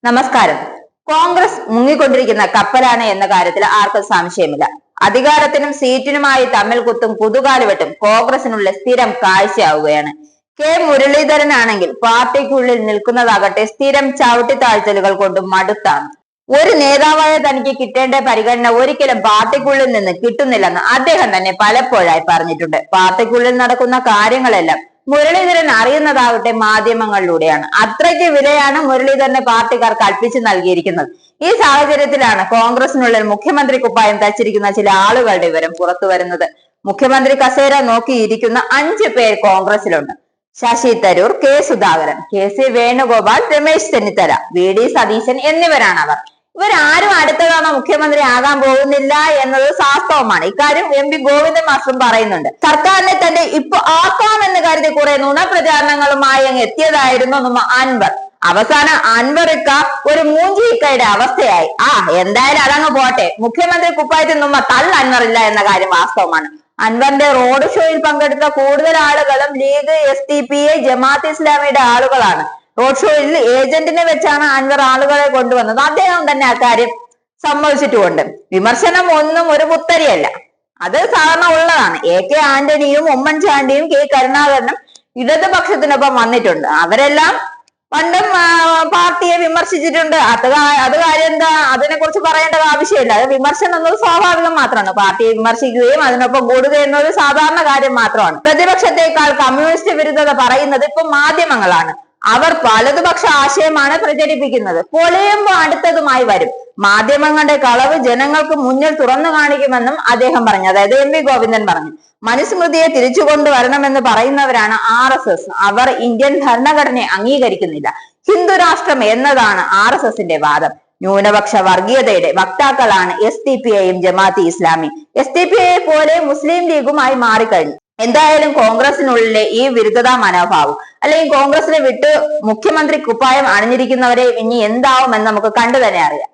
നമസ്കാരം. കോൺഗ്രസ് മുങ്ങിക്കൊണ്ടിരിക്കുന്ന കപ്പലാണ് എന്ന കാര്യത്തിൽ ആർക്കും സംശയമില്ല. അധികാരത്തിനും സീറ്റിനുമായി തമ്മിൽ കുത്തും കുതുകാലുവെട്ടും കോൺഗ്രസിനുള്ള സ്ഥിരം കാഴ്ചയാവുകയാണ്. കെ മുരളീധരനാണെങ്കിൽ പാർട്ടിക്കുള്ളിൽ നിൽക്കുന്നതാകട്ടെ സ്ഥിരം ചവിട്ടിത്താഴ്ത്തലുകൾ കൊണ്ട് മടുത്താണ്. ഒരു നേതാവായ തനിക്ക് കിട്ടേണ്ട പരിഗണന ഒരിക്കലും പാർട്ടിക്കുള്ളിൽ നിന്ന് കിട്ടുന്നില്ലെന്ന് അദ്ദേഹം തന്നെ പലപ്പോഴായി പറഞ്ഞിട്ടുണ്ട്. പാർട്ടിക്കുള്ളിൽ നടക്കുന്ന കാര്യങ്ങളെല്ലാം മുരളീധരൻ അറിയുന്നതാവട്ടെ മാധ്യമങ്ങളിലൂടെയാണ്. അത്രയ്ക്ക് വിലയാണ് മുരളീധരന് പാർട്ടിക്കാർ കൽപ്പിച്ചു നൽകിയിരിക്കുന്നത്. ഈ സാഹചര്യത്തിലാണ് കോൺഗ്രസിനുള്ളിൽ മുഖ്യമന്ത്രി കുപ്പായം തച്ചിരിക്കുന്ന ചില ആളുകളുടെ വിവരം പുറത്തു വരുന്നത്. മുഖ്യമന്ത്രി കസേര നോക്കിയിരിക്കുന്ന 5 പേർ കോൺഗ്രസിലുണ്ട്. ശശി തരൂർ, കെ സുധാകരൻ, കെ സി വേണുഗോപാൽ, രമേശ് ചെന്നിത്തല, വി ഡി സതീശൻ എന്നിവരാണ് അവർ. ഇവരാരും അടുത്ത തവണ മുഖ്യമന്ത്രി ആകാൻ പോകുന്നില്ല എന്നത് വാസ്തവമാണ്. ഇക്കാര്യം എം പി ഗോവിന്ദൻ മാസ്റ്ററും പറയുന്നുണ്ട്. സർക്കാരിനെ തന്നെ ഇപ്പൊ ആക്കാമെന്ന് കരുതി കുറെ നുണപ്രചാരണങ്ങളുമായി അങ്ങ് എത്തിയതായിരുന്നു അൻവർ. അവസാനം അൻവറിക്ക ഒരു മൂഞ്ചിക്കയുടെ അവസ്ഥയായി. എന്തായാലും അതങ്ങ് പോട്ടെ. മുഖ്യമന്ത്രി കുപ്പായത്തിൽ തള്ള അൻവറില്ല എന്ന കാര്യം വാസ്തവമാണ്. അൻവറിന്റെ റോഡ് ഷോയിൽ പങ്കെടുത്ത കൂടുതൽ ആളുകളും ലീഗ്, SDPI, ജമാഅത്ത് ഇസ്ലാമിയുടെ ആളുകളാണ്. റോഡ് ഷോയിൽ ഏജന്റിനെ വെച്ചാണ് അൻവർ ആളുകളെ കൊണ്ടുവന്നത്. അദ്ദേഹം തന്നെ അക്കാര്യം സമ്മതിച്ചിട്ടുമുണ്ട്. വിമർശനം ഒന്നും ഒരു പുത്തരിയല്ല, അത് സാധാരണ ഉള്ളതാണ്. AK ആന്റണിയും ഉമ്മൻചാണ്ടിയും K കരുണാകരനും ഇടതുപക്ഷത്തിനൊപ്പം വന്നിട്ടുണ്ട്. അവരെല്ലാം പണ്ടും പാർട്ടിയെ വിമർശിച്ചിട്ടുണ്ട്. അത് കാര്യം എന്താ, അതിനെ കുറിച്ച് പറയേണ്ട ആവശ്യമില്ല. അത് വിമർശനം എന്നത് സ്വാഭാവികം മാത്രമാണ്. പാർട്ടിയെ വിമർശിക്കുകയും അതിനൊപ്പം കൂടുക എന്നത് സാധാരണ കാര്യം മാത്രമാണ്. പ്രതിപക്ഷത്തെക്കാൾ കമ്മ്യൂണിസ്റ്റ് വിരുദ്ധത പറയുന്നത് ഇപ്പൊ മാധ്യമങ്ങളാണ്. അവർ വലതുപക്ഷ ആശയമാണ് പ്രചരിപ്പിക്കുന്നത്. പൊളിയുമ്പോൾ അടുത്തതുമായി വരും. മാധ്യമങ്ങളുടെ കളവ് ജനങ്ങൾക്ക് മുന്നിൽ തുറന്നു കാണിക്കുമെന്നും അദ്ദേഹം പറഞ്ഞു. അതായത് എം പി ഗോവിന്ദൻ പറഞ്ഞു. മനുസ്മൃതിയെ തിരിച്ചു കൊണ്ടുവരണമെന്ന് പറയുന്നവരാണ് RSS. അവർ ഇന്ത്യൻ ഭരണഘടനയെ അംഗീകരിക്കുന്നില്ല. ഹിന്ദു രാഷ്ട്രം എന്നതാണ് RSSന്റെ വാദം. ന്യൂനപക്ഷ വർഗീയതയുടെ വക്താക്കളാണ് SDPIയും ജമാഅത്ത് ഇസ്ലാമി. SDPIയെ പോലെ മുസ്ലിം ലീഗുമായി മാറിക്കഴിഞ്ഞു. എന്തായാലും കോൺഗ്രസിനുള്ളിലെ ഈ വിരുദ്ധതാ മനോഭാവം അല്ലെങ്കിൽ കോൺഗ്രസിനെ വിട്ട് മുഖ്യമന്ത്രി കുപ്പായം അണിഞ്ഞിരിക്കുന്നവരെ ഇനി എന്താവുമെന്ന് നമുക്ക് കണ്ടു തന്നെ അറിയാം.